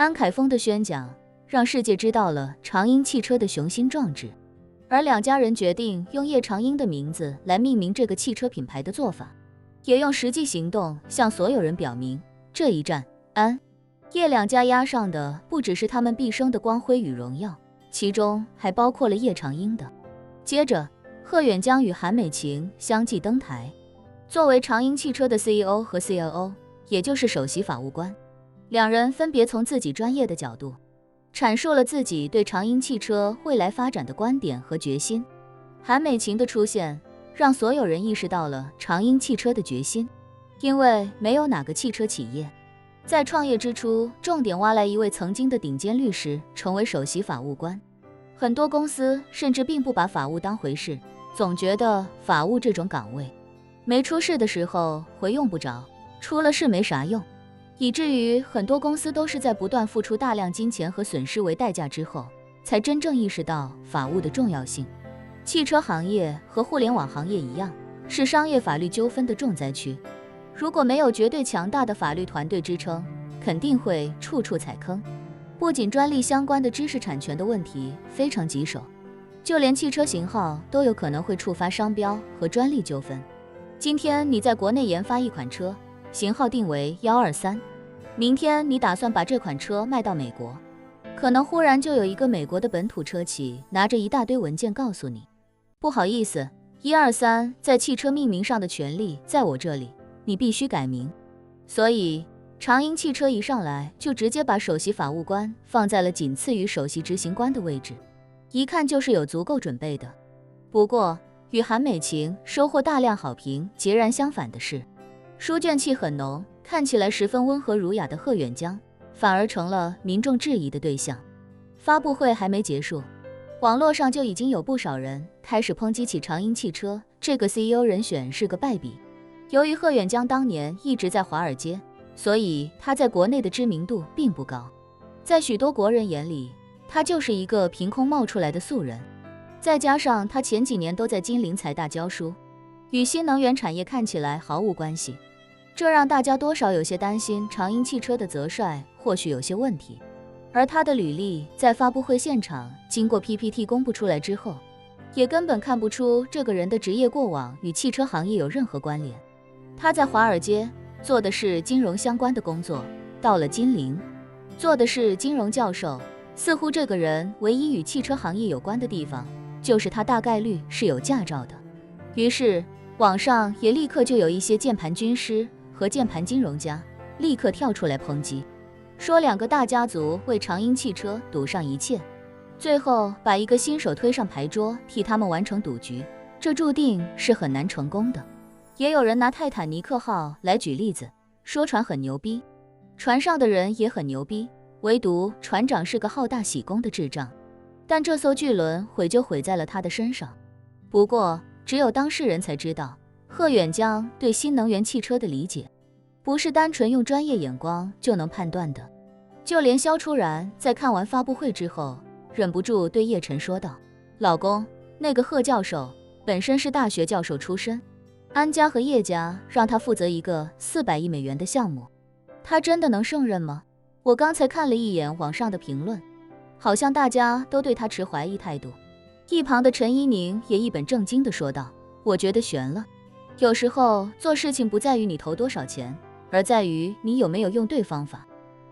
安凯峰的宣讲让世界知道了长鹰汽车的雄心壮志，而两家人决定用叶长鹰的名字来命名这个汽车品牌的做法，也用实际行动向所有人表明，这一战安叶两家押上的不只是他们毕生的光辉与荣耀，其中还包括了叶长鹰的。接着，贺远江与韩美琴相继登台，作为长鹰汽车的 CEO 和 COO， 也就是首席法务官，两人分别从自己专业的角度阐述了自己对长鹰汽车未来发展的观点和决心。韩美琴的出现让所有人意识到了长鹰汽车的决心，因为没有哪个汽车企业在创业之初重点挖来一位曾经的顶尖律师成为首席法务官。很多公司甚至并不把法务当回事，总觉得法务这种岗位没出事的时候会用不着，出了事没啥用，以至于很多公司都是在不断付出大量金钱和损失为代价之后，才真正意识到法务的重要性。汽车行业和互联网行业一样，是商业法律纠纷的重灾区。如果没有绝对强大的法律团队支撑，肯定会处处踩坑。不仅专利相关的知识产权的问题非常棘手，就连汽车型号都有可能会触发商标和专利纠纷。今天你在国内研发一款车，型号定为123，明天你打算把这款车卖到美国，可能忽然就有一个美国的本土车企拿着一大堆文件告诉你，不好意思，123在汽车命名上的权利在我这里，你必须改名。所以长鹰汽车一上来就直接把首席法务官放在了仅次于首席执行官的位置，一看就是有足够准备的。不过与韩美琴收获大量好评截然相反的是，书卷气很浓，看起来十分温和儒雅的贺远江反而成了民众质疑的对象。发布会还没结束，网络上就已经有不少人开始抨击起长鹰汽车这个 CEO 人选是个败笔。由于贺远江当年一直在华尔街，所以他在国内的知名度并不高，在许多国人眼里，他就是一个凭空冒出来的素人。再加上他前几年都在金陵财大教书，与新能源产业看起来毫无关系，这让大家多少有些担心长鹰汽车的择帅或许有些问题。而他的履历在发布会现场经过 PPT 公布出来之后，也根本看不出这个人的职业过往与汽车行业有任何关联。他在华尔街做的是金融相关的工作，到了金陵做的是金融教授，似乎这个人唯一与汽车行业有关的地方就是他大概率是有驾照的。于是网上也立刻就有一些键盘军师和键盘金融家立刻跳出来抨击，说两个大家族为长鹰汽车赌上一切，最后把一个新手推上牌桌替他们完成赌局，这注定是很难成功的。也有人拿泰坦尼克号来举例子，说船很牛逼，船上的人也很牛逼，唯独船长是个好大喜功的智障，但这艘巨轮毁就毁在了他的身上。不过只有当事人才知道，贺远江对新能源汽车的理解不是单纯用专业眼光就能判断的。就连萧初然在看完发布会之后，忍不住对叶晨说道，老公，那个贺教授本身是大学教授出身，安家和叶家让他负责一个400亿美元的项目，他真的能胜任吗？我刚才看了一眼网上的评论，好像大家都对他持怀疑态度。一旁的陈怡宁也一本正经地说道，我觉得悬了，有时候做事情不在于你投多少钱，而在于你有没有用对方法，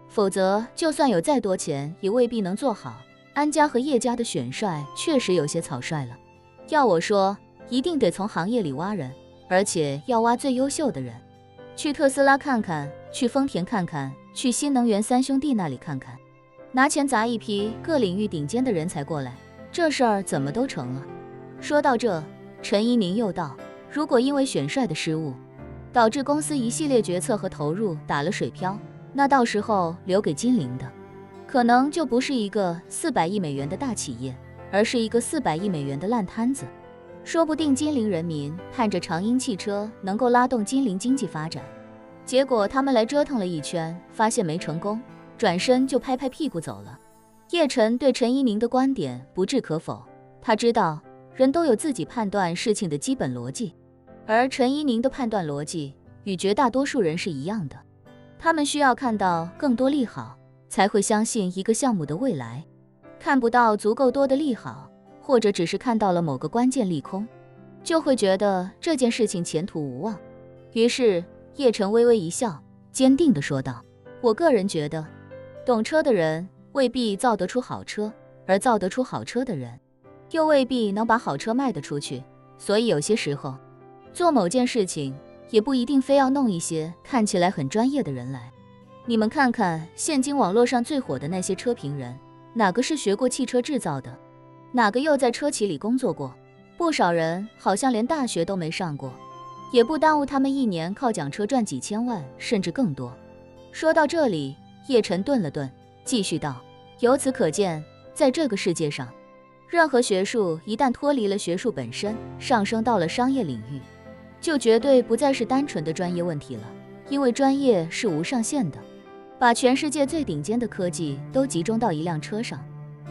否则就算有再多钱也未必能做好。安家和叶家的选帅确实有些草率了，要我说一定得从行业里挖人，而且要挖最优秀的人，去特斯拉看看，去丰田看看，去新能源三兄弟那里看看，拿钱砸一批各领域顶尖的人才过来，这事儿怎么都成了。说到这，陈怡宁又道，如果因为选帅的失误导致公司一系列决策和投入打了水漂，那到时候留给金陵的可能就不是一个400亿美元的大企业，而是一个400亿美元的烂摊子。说不定金陵人民盼着长鹰汽车能够拉动金陵经济发展，结果他们来折腾了一圈，发现没成功，转身就拍拍屁股走了。叶晨对陈怡宁的观点不置可否，他知道人都有自己判断事情的基本逻辑，而陈怡宁的判断逻辑与绝大多数人是一样的，他们需要看到更多利好，才会相信一个项目的未来。看不到足够多的利好，或者只是看到了某个关键利空，就会觉得这件事情前途无望。于是叶晨微微一笑，坚定地说道：我个人觉得，懂车的人未必造得出好车，而造得出好车的人又未必能把好车卖得出去。所以有些时候做某件事情也不一定非要弄一些看起来很专业的人来。你们看看现今网络上最火的那些车评人，哪个是学过汽车制造的？哪个又在车企里工作过？不少人好像连大学都没上过，也不耽误他们一年靠讲车赚几千万甚至更多。说到这里，叶晨顿了顿，继续道：由此可见，在这个世界上，任何学术一旦脱离了学术本身，上升到了商业领域，就绝对不再是单纯的专业问题了。因为专业是无上限的，把全世界最顶尖的科技都集中到一辆车上，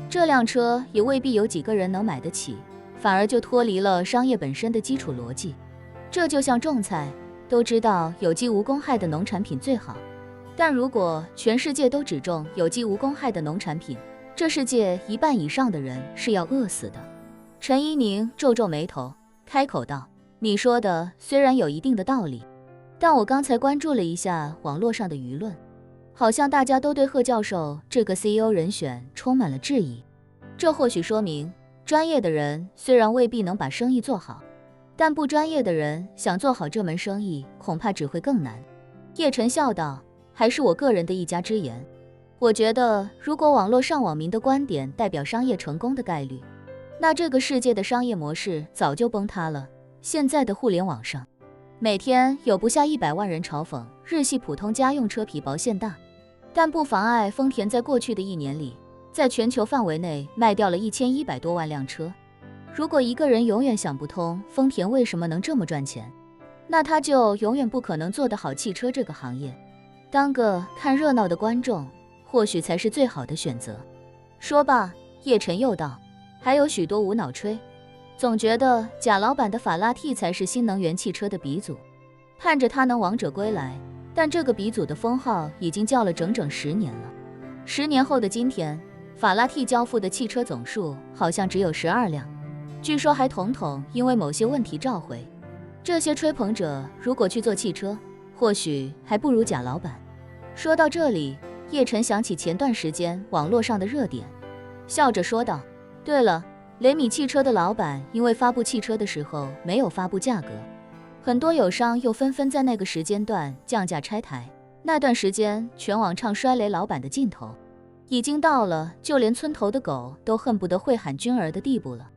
这辆车也未必有几个人能买得起，反而就脱离了商业本身的基础逻辑。这就像种菜，都知道有机无公害的农产品最好，但如果全世界都只种有机无公害的农产品，这世界一半以上的人是要饿死的。陈一宁皱皱眉头，开口道：你说的虽然有一定的道理，但我刚才关注了一下网络上的舆论，好像大家都对贺教授这个 CEO 人选充满了质疑。这或许说明，专业的人虽然未必能把生意做好，但不专业的人想做好这门生意，恐怕只会更难。叶晨笑道：还是我个人的一家之言，我觉得如果网络上网民的观点代表商业成功的概率，那这个世界的商业模式早就崩塌了。现在的互联网上，每天有不下100万人嘲讽日系普通家用车皮薄馅大，但不妨碍丰田在过去的1年里，在全球范围内卖掉了1100多万辆车。如果一个人永远想不通丰田为什么能这么赚钱，那他就永远不可能做得好汽车这个行业。当个看热闹的观众，或许才是最好的选择。说罢，叶晨又道：还有许多无脑吹，总觉得贾老板的法拉蒂才是新能源汽车的鼻祖，盼着他能王者归来。但这个鼻祖的封号已经叫了整整10年了。10年后的今天，法拉蒂交付的汽车总数好像只有12辆，据说还统统因为某些问题召回。这些吹捧者如果去做汽车，或许还不如贾老板。说到这里，叶晨想起前段时间网络上的热点，笑着说道：对了，雷米汽车的老板因为发布汽车的时候没有发布价格，很多友商又纷纷在那个时间段降价拆台。那段时间全网唱衰雷老板的劲头，已经到了就连村头的狗都恨不得会喊君儿的地步了。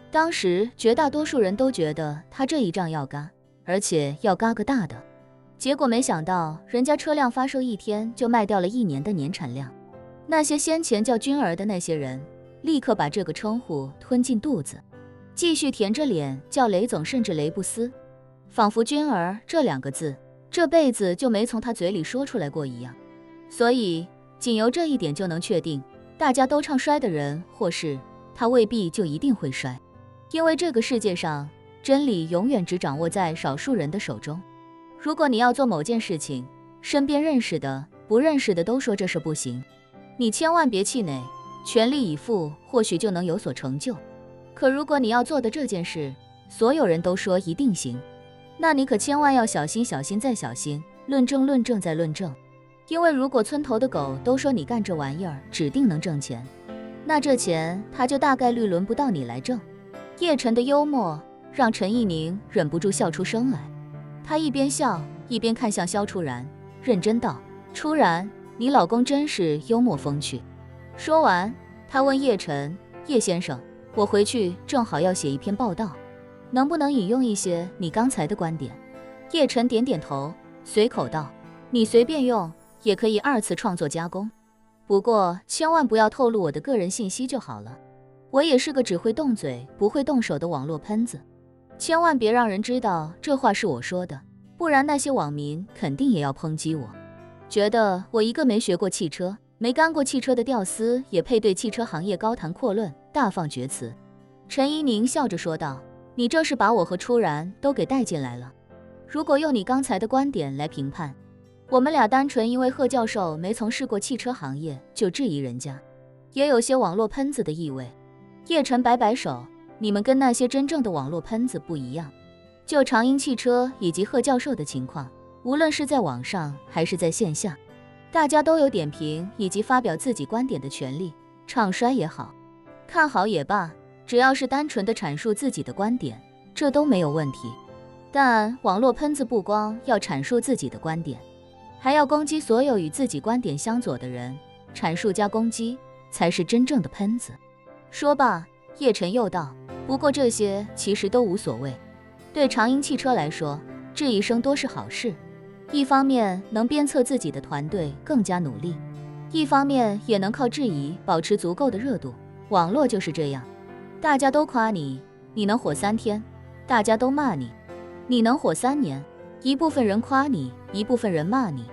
当时绝大多数人都觉得他这一仗要嘎，而且要嘎个大的。结果没想到人家车辆发售1天就卖掉了1年的年产量。那些先前叫君儿的那些人，立刻把这个称呼吞进肚子，继续甜着脸叫雷总甚至雷布斯，仿佛君儿这2个字这辈子就没从他嘴里说出来过一样。所以仅由这一点就能确定，大家都唱衰的人或是他未必就一定会衰。因为这个世界上真理永远只掌握在少数人的手中。如果你要做某件事情，身边认识的不认识的都说这事不行，你千万别气馁，全力以赴或许就能有所成就。可如果你要做的这件事所有人都说一定行，那你可千万要小心小心再小心，论证论证再论证。因为如果村头的狗都说你干这玩意儿指定能挣钱，那这钱他就大概率轮不到你来挣。叶晨的幽默让陈一宁忍不住笑出声来，他一边笑一边看向萧初然，认真道：初然，你老公真是幽默风趣。说完，他问叶晨：叶先生，我回去正好要写一篇报道，能不能引用一些你刚才的观点？叶晨点点头，随口道：你随便用，也可以2次创作加工，不过千万不要透露我的个人信息就好了。我也是个只会动嘴不会动手的网络喷子，千万别让人知道这话是我说的，不然那些网民肯定也要抨击我，觉得我一个没学过汽车没干过汽车的屌丝也配对汽车行业高谈阔论大放厥词。陈一宁笑着说道：你这是把我和初然都给带进来了，如果用你刚才的观点来评判，我们俩单纯因为贺教授没从事过汽车行业就质疑人家，也有些网络喷子的意味。叶晨摆摆手，你们跟那些真正的网络喷子不一样。就长鹰汽车以及贺教授的情况，无论是在网上还是在线下，大家都有点评以及发表自己观点的权利，唱衰也好，看好也罢，只要是单纯的阐述自己的观点，这都没有问题。但网络喷子不光要阐述自己的观点，还要攻击所有与自己观点相左的人，阐述加攻击才是真正的喷子。说罢，叶晨又道，不过这些其实都无所谓，对长鹰汽车来说，质疑声多是好事，一方面能鞭策自己的团队更加努力，一方面也能靠质疑保持足够的热度。网络就是这样，大家都夸你，你能火3天；大家都骂你，你能火3年。一部分人夸你，一部分人骂你，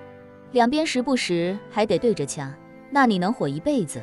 两边时不时还得对着掐，那你能火一辈子。